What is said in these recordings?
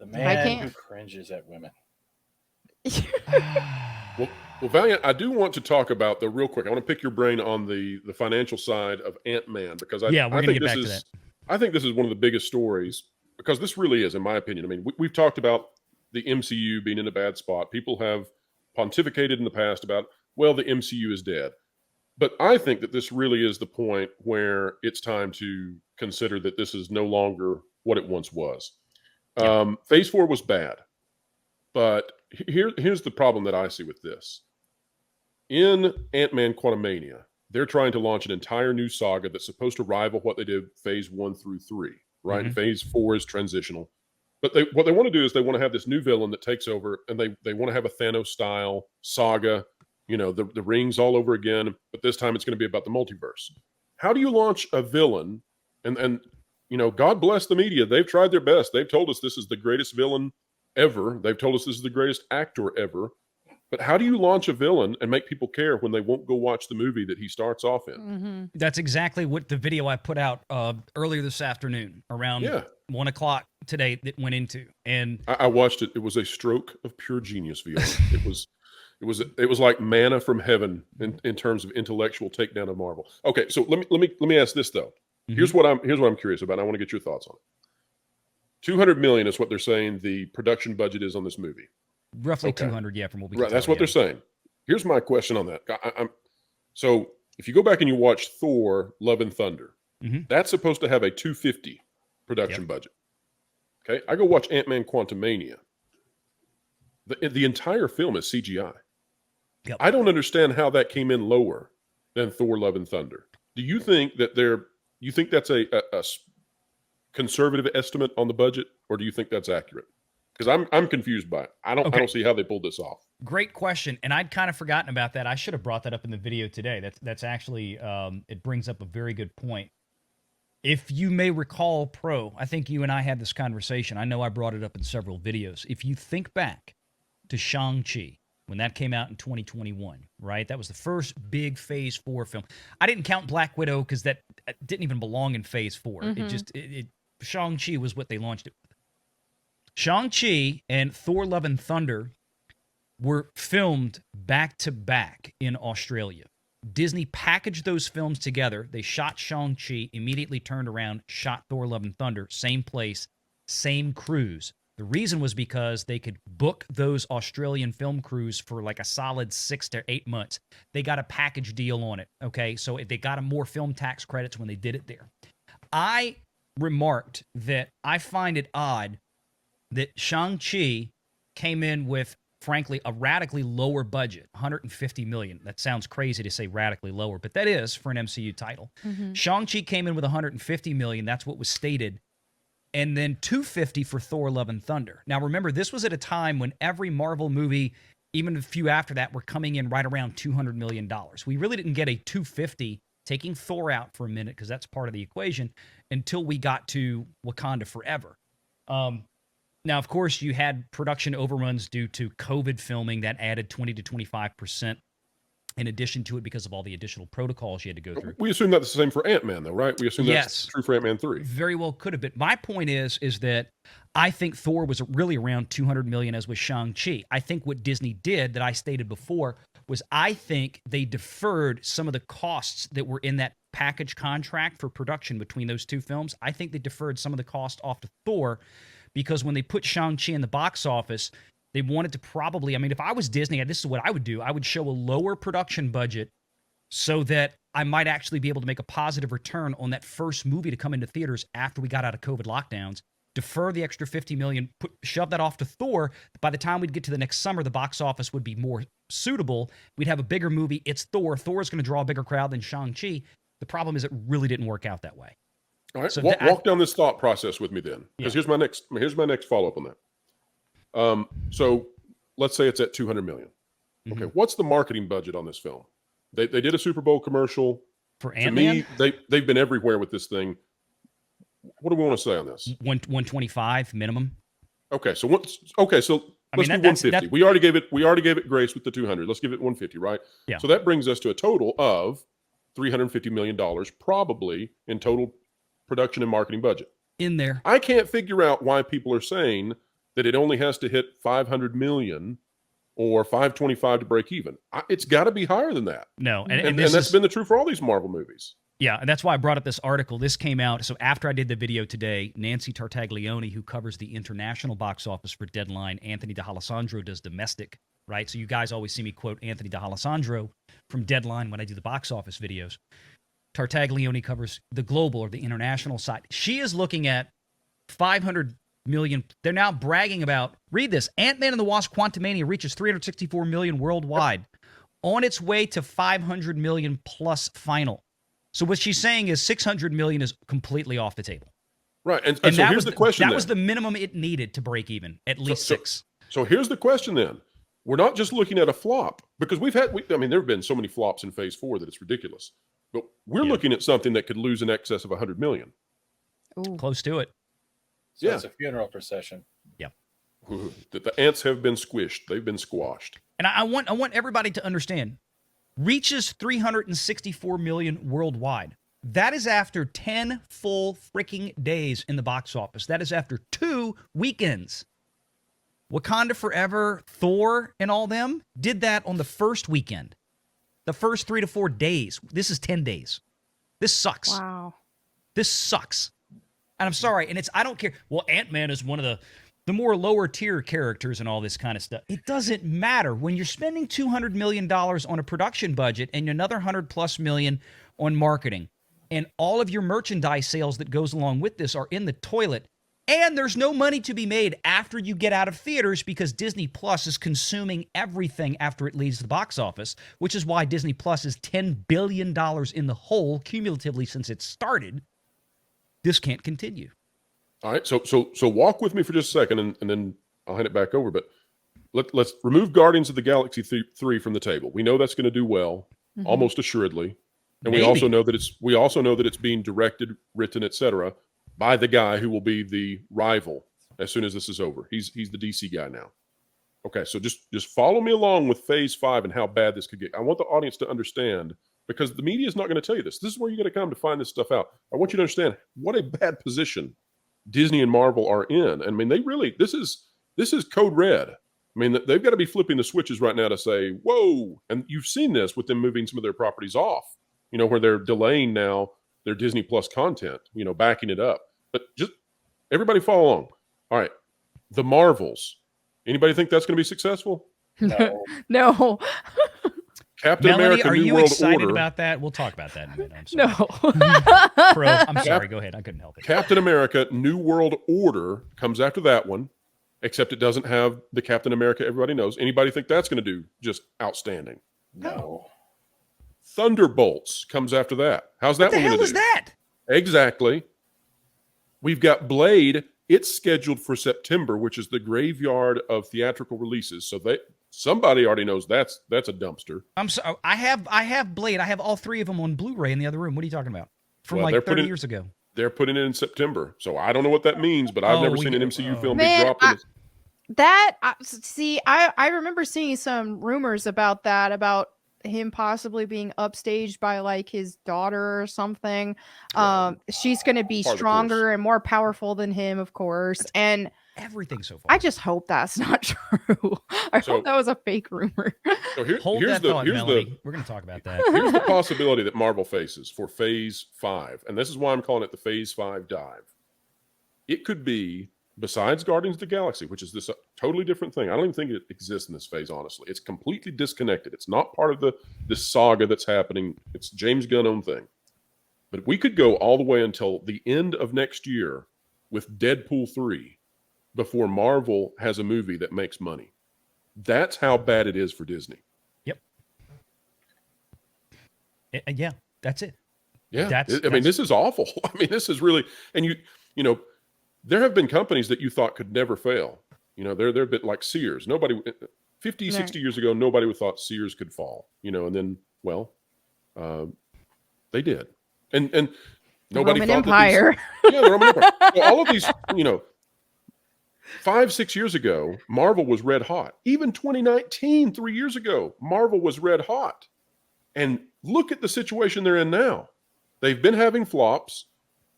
The I man who can't. cringes at women. Well, Valiant, I do want to talk about the real quick. I want to pick your brain on the financial side of Ant-Man because Yeah, we're I gonna think get this back to is that. I think this is one of the biggest stories because this really is, in my opinion. I mean, we've talked about the MCU being in a bad spot. People have pontificated in the past about, well, the MCU is dead. But I think that this really is the point where it's time to consider that this is no longer what it once was. Yep. Phase 4 was bad, but here's the problem that I see with this. In Ant-Man Quantumania, they're trying to launch an entire new saga that's supposed to rival what they did Phase 1 through 3, right? Mhm. And Phase 4 is transitional. But what they want to do is they want to have this new villain that takes over, and they want to have a Thanos-style saga, the rings all over again, but this time it's going to be about the multiverse. How do you launch a villain? And God bless the media. They've tried their best. They've told us this is the greatest villain ever. They've told us this is the greatest actor ever. But how do you launch a villain and make people care when they won't go watch the movie that he starts off in? Mm-hmm. That's exactly what the video I put out earlier this afternoon around Yeah. 1 o'clock today that went into. And I watched it. It was a stroke of pure genius, Viola. It was like manna from heaven in terms of intellectual takedown of Marvel. Okay, so let me ask this though. Here's what I'm curious about. And I want to get your thoughts on it. $200 million is what they're saying the production budget is on this movie. roughly Okay. 200, yeah, from what we Right, can that's tell, what they're saying. Here's my question on that. So if you go back and you watch Thor: Love and Thunder, Mhm. that's supposed to have a 250 production budget. Okay, I go watch Ant-Man Quantumania. The entire film is CGI. Yep. I don't understand how that came in lower than Thor: Love and Thunder. Do you think that you think that's a conservative estimate on the budget, or do you think that's accurate? Because I'm confused by it. I don't see how they pulled this off. Great question, and I'd kind of forgotten about that. I should have brought that up in the video today. That's actually it brings up a very good point. If you may recall, Pro, I think you and I had this conversation. I know I brought it up in several videos. If you think back to Shang-Chi, when that came out in 2021, right? That was the first big Phase 4 film. I didn't count Black Widow because that didn't even belong in Phase 4. Mhm. Shang-Chi was what they launched it with. Shang-Chi and Thor: Love and Thunder were filmed back to back in Australia. Disney packaged those films together. They shot Shang-Chi, immediately turned around, shot Thor: Love and Thunder, same place, same crews. The reason was because they could book those Australian film crews for like a solid 6 to 8 months. They got a package deal on it, okay? So they got a more film tax credits when they did it there. I remarked that I find it odd that Shang-Chi came in with, frankly, a radically lower budget, $150 million. That sounds crazy to say radically lower, but that is for an MCU title. Mhm. Shang-Chi came in with $150 million. That's what was stated. And then $250 for Thor: Love and Thunder. Now, remember, this was at a time when every Marvel movie, even a few after that, were coming in right around $200 million. We really didn't get a $250, taking Thor out for a minute, because that's part of the equation, until we got to Wakanda Forever. Now, of course, you had production overruns due to COVID filming that added 20 to 25% in addition to it because of all the additional protocols you had to go through. We assume that's the same for Ant-Man, though, right? We assume Yes. that's true for Ant-Man 3. Very well could have been. My point is that I think Thor was really around $200 million, as was Shang-Chi. I think what Disney did, that I stated before, was I think they deferred some of the costs that were in that package contract for production between those two films. I think they deferred some of the cost off to Thor, because when they put Shang-Chi in the box office, they wanted to probably, I mean, if I was Disney, this is what I would do. I would show a lower production budget so that I might actually be able to make a positive return on that first movie to come into theaters after we got out of COVID lockdowns. Defer the extra $50 million, shove that off to Thor. By the time we'd get to the next summer, the box office would be more suitable. We'd have a bigger movie. It's Thor. Thor's going to draw a bigger crowd than Shang-Chi. The problem is it really didn't work out that way. All right, So walk down this thought process with me then, because here's my next follow-up on that. So let's say it's at $200 million. Okay, what's the marketing budget on this film? They did a Super Bowl commercial. For To Ant-Man? me, they've been everywhere with this thing. What do we want to say on this? 125 minimum. Okay, so let's do 150. We already gave it grace with the 200. Let's give it 150, right? Yeah. So that brings us to a total of $350 million, probably in total production and marketing budget. In there. I can't figure out why people are saying that it only has to hit 500 million or 525 to break even. It's got to be higher than that. No, And that's been the truth for all these Marvel movies. Yeah, and that's why I brought up this article. This came out. So after I did the video today, Nancy Tartaglione, who covers the international box office for Deadline, Anthony D'Alessandro does domestic, right? So you guys always see me quote Anthony D'Alessandro from Deadline when I do the box office videos. Tartaglione covers the global or the international side. She is looking at 500 million. They're now bragging about, read this, Ant-Man and the Wasp Quantumania reaches 364 million worldwide, on its way to 500 million plus final. So what she's saying is 600 million is completely off the table. Right. And so here's the question. That was the minimum it needed to break even, at least six. So here's the question then. We're not just looking at a flop, because there have been so many flops in phase 4 that it's ridiculous. But we're looking at something that could lose in excess of 100 million. Ooh. Close to it. So it's a funeral procession. Yeah. The ants have been squished. They've been squashed. And I want everybody to understand, reaches 364 million worldwide. That is after 10 full freaking days in the box office. That is after 2 weekends. Wakanda Forever, Thor, and all them did that on the first weekend. The first 3 to 4 days. This is 10 days. This sucks. Wow. This sucks. And I'm sorry. And I don't care. Well, Ant-Man is one of the more lower tier characters and all this kind of stuff. It doesn't matter. When you're spending $200 million on a production budget and another 100+ million on marketing, and all of your merchandise sales that goes along with this are in the toilet, and there's no money to be made after you get out of theaters because Disney Plus is consuming everything after it leaves the box office, which is why Disney Plus is $10 billion in the hole cumulatively since it started. This can't continue. All right. So walk with me for just a second, and then I'll hand it back over. But let's remove Guardians of the Galaxy 3 from the table. We know that's going to do well, almost assuredly. And we also know that it's being directed, written, etc., by the guy who will be the rival as soon as this is over. He's the DC guy now. Okay, so just follow me along with phase 5 and how bad this could get. I want the audience to understand, because the media is not going to tell you this. This is where you got to come to find this stuff out. I want you to understand what a bad position Disney and Marvel are in. I mean, this is code red. I mean, they've got to be flipping the switches right now to say, whoa. And you've seen this with them moving some of their properties off, where they're delaying now their Disney Plus content, backing it up. But just everybody follow along. All right. The Marvels. Anybody think that's going to be successful? No. No. Captain Melanie, America, are New you World excited Order. about that? We'll talk about that in a minute. I'm sorry. No. Pro, I'm sorry. Go ahead. I couldn't help it. Captain America, New World Order comes after that one, except it doesn't have the Captain America everybody knows. Anybody think that's going to do just outstanding? No. Thunderbolts comes after that. How's that What the one going hell to is do? that? Exactly. We've got Blade. It's scheduled for September, which is the graveyard of theatrical releases. So somebody already knows that's a dumpster. I'm sorry. I have Blade. I have all 3 of them on Blu-ray in the other room. What are you talking about? From Well, like they're 30 years ago. They're putting it in September. So I don't know what that means, but I've never seen an MCU film be Man, dropped in this. I remember seeing some rumors about that, about him possibly being upstaged by like his daughter or something. She's going to be Part of the stronger and more powerful than him, of course. And Everything so far. I just hope that's not true. I hope that was a fake rumor. So Hold here's that the thought, here's Melanie. the We're going to talk about that. here's the possibility that Marvel faces for phase 5. And this is why I'm calling it the phase 5 dive. It could be, besides Guardians of the Galaxy, which is this totally different thing. I don't even think it exists in this phase, honestly. It's completely disconnected. It's not part of this saga that's happening. It's James Gunn own thing. But we could go all the way until the end of next year with Deadpool 3 before Marvel has a movie that makes money. That's how bad it is for Disney. Yep. Yeah, that's it. Yeah. I mean, this is awful. I mean, this is really, and you know, there have been companies that you thought could never fail. They're a bit like Sears. 60 years ago, nobody would thought Sears could fall, and then, well, they did. And nobody Roman thought Empire. The Roman Empire. So all of these, 5-6 years ago, Marvel was red hot. Even 2019, 3 years ago, Marvel was red hot. And look at the situation they're in now. They've been having flops.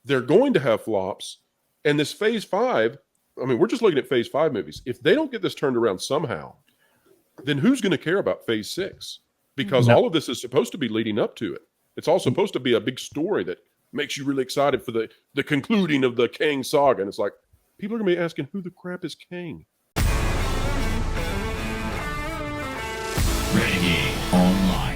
They're going to have flops. And this phase 5, I mean, we're just looking at Phase 5 movies. If they don't get this turned around somehow, then who's going to care about Phase 6? Because all of this is supposed to be leading up to it. It's all supposed to be a big story that makes you really excited for the concluding of the Kang saga. And it's like, people are going to be asking, who the crap is Kang? Renegade Online.